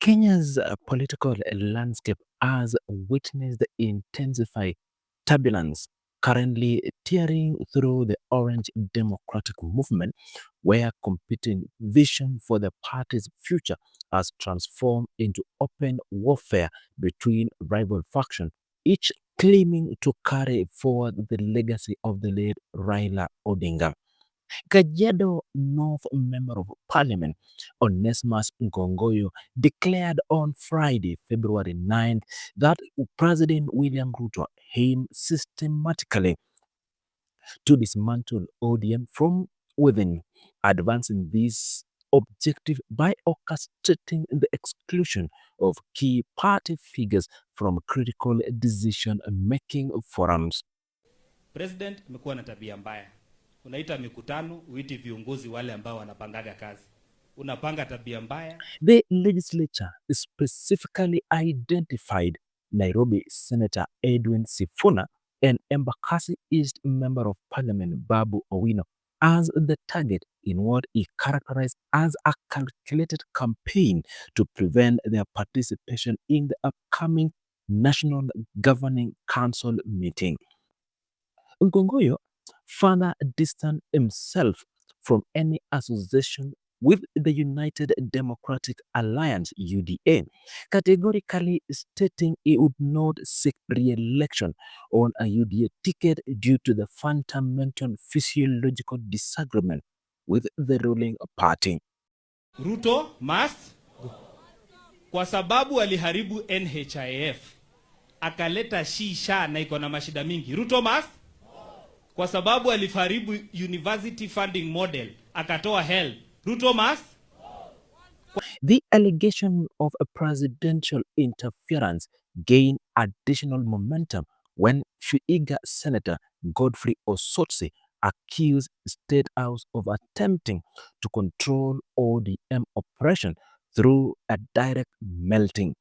Kenya's political landscape has witnessed intensified turbulence, currently tearing through the Orange Democratic Movement, where competing vision for the party's future has transformed into open warfare between rival factions, each claiming to carry forward the legacy of the late Raila Odinga. Kajiado North Member of Parliament Onesmus Ngongoyo declared on Friday, February 9th, that President William Ruto aimed systematically to dismantle ODM from within, advancing this objective by orchestrating the exclusion of key party figures from critical decision-making forums. President amekuwa na tabia mbaya. Unaita mikutano, uiti viongozi wale ambao wanapangaga kazi. Unapanga tabia mbaya. The legislature specifically identified Nairobi Senator Edwin Sifuna and Embakasi East Member of Parliament Babu Owino as the target in what he characterized as a calculated campaign to prevent their participation in the upcoming National Governing Council meeting. Ngongoyo further distanced himself from any association with the United Democratic Alliance (UDA), categorically stating he would not seek re-election on a UDA ticket due to the fundamental physiological disagreement with the ruling party. Ruto must kwa sababu aliharibu NHIF. Akaleta shisha na iko na mashida mingi. Ruto must kwa sababu aliharibu university funding model. Akatoa help. Ruto must. The allegation of a presidential interference gained additional momentum when Vihiga Senator Godfrey Osotsi accused State House of attempting to control ODM operation through a direct melting.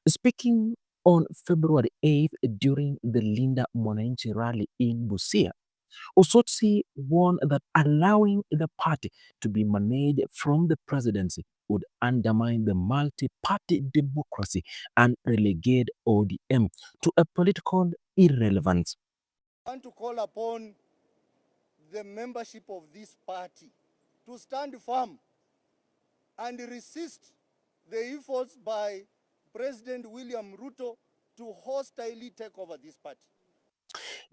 Speaking on February 8th during the Linda Mwananchi rally in Busia, Osotsi warned that allowing the party to be managed from the presidency would undermine the multi-party democracy and relegate ODM to a political irrelevance. I want to call upon the membership of this party to stand firm and resist the efforts by President William Ruto to hostilely take over this party.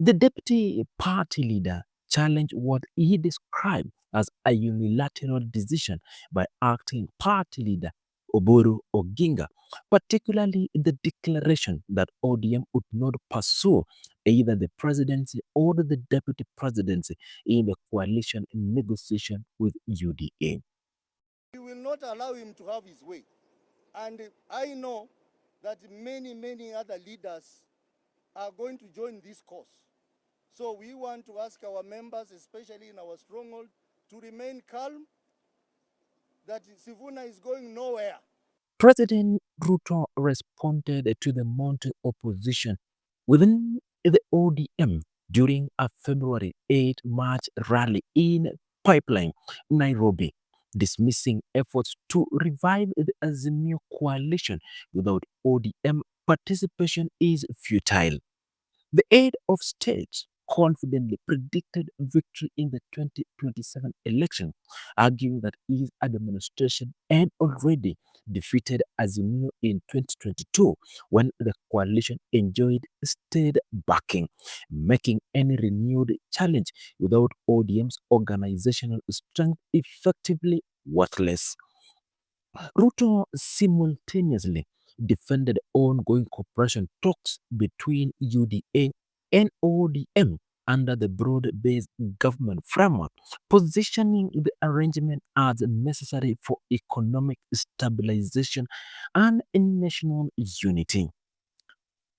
The deputy party leader challenged what he described as a unilateral decision by acting party leader Oburu Oginga, particularly the declaration that ODM would not pursue either the presidency or the deputy presidency in the coalition negotiation with UDA. We will not allow him to have his way. And I know that many other leaders are going to join this cause. So we want to ask our members, especially in our stronghold, to remain calm, that Sifuna is going nowhere. President Ruto responded to the mounting opposition within the ODM during a February 8 March rally in Pipeline, Nairobi, dismissing efforts to revive the Azimio coalition without ODM participation is futile. The head of state confidently predicted victory in the 2027 election, arguing that his administration had already defeated Azimio in 2022 when the coalition enjoyed state backing, making any renewed challenge without ODM's organizational strength effectively worthless. Ruto simultaneously defended ongoing cooperation talks between UDA and ODM under the broad-based government framework, positioning the arrangement as necessary for economic stabilization and national unity.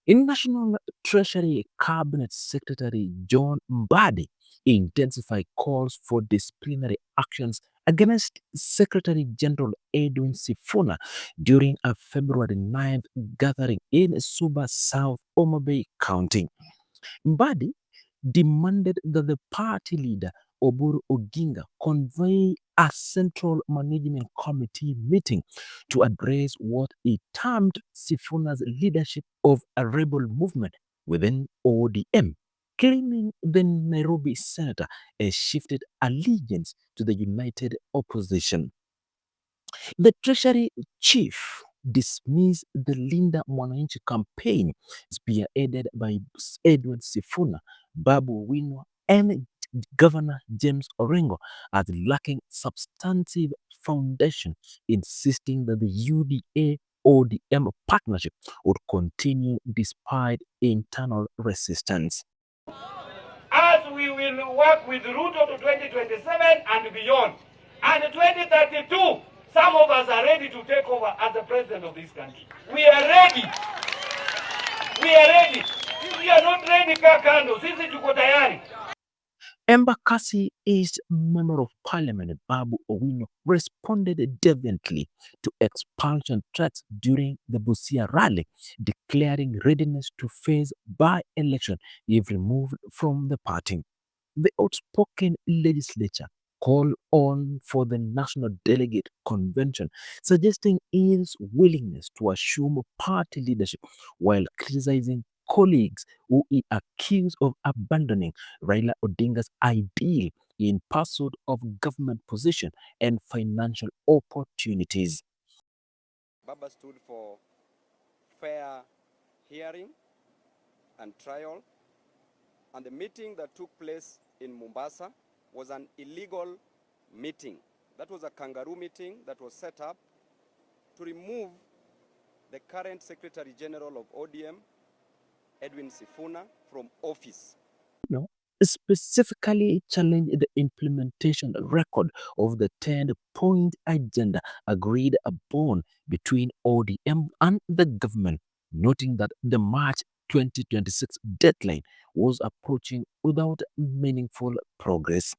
In National Treasury Cabinet Secretary John Mbadi intensified calls for disciplinary actions against Secretary General Edwin Sifuna during a February 9th gathering in Suba South, Omabay County. Mbadi demanded that the party leader Oburu Oginga convened a central management committee meeting to address what he termed Sifuna's leadership of a rebel movement within ODM, claiming the Nairobi senator has shifted allegiance to the united opposition. The Treasury Chief dismissed the Linda Mwananchi campaign spearheaded by Edwin Sifuna, Babu Wino, and Governor James Orengo as lacking substantive foundation, insisting that the UDA ODM partnership would continue despite internal resistance. As we will work with Ruto to 2027 and beyond. And 2032, some of us are ready to take over as the president of this country. We are ready. We are ready. If we are not ready, kakando, sisi tuko tayari. Embakasi East Member of Parliament Babu Owino responded defiantly to expulsion threats during the Busia rally, declaring readiness to face by-election if removed from the party. The outspoken legislature called on for the National Delegate Convention, suggesting his willingness to assume party leadership while criticizing colleagues who he accused of abandoning Raila Odinga's ideal in pursuit of government position and financial opportunities. Baba stood for fair hearing and trial, and the meeting that took place in Mombasa was an illegal meeting. That was a kangaroo meeting that was set up to remove the current Secretary General of ODM, Edwin Sifuna, from office. No, specifically challenged the implementation record of the 10-point agenda agreed upon between ODM and the government, noting that the March 2026 deadline was approaching without meaningful progress.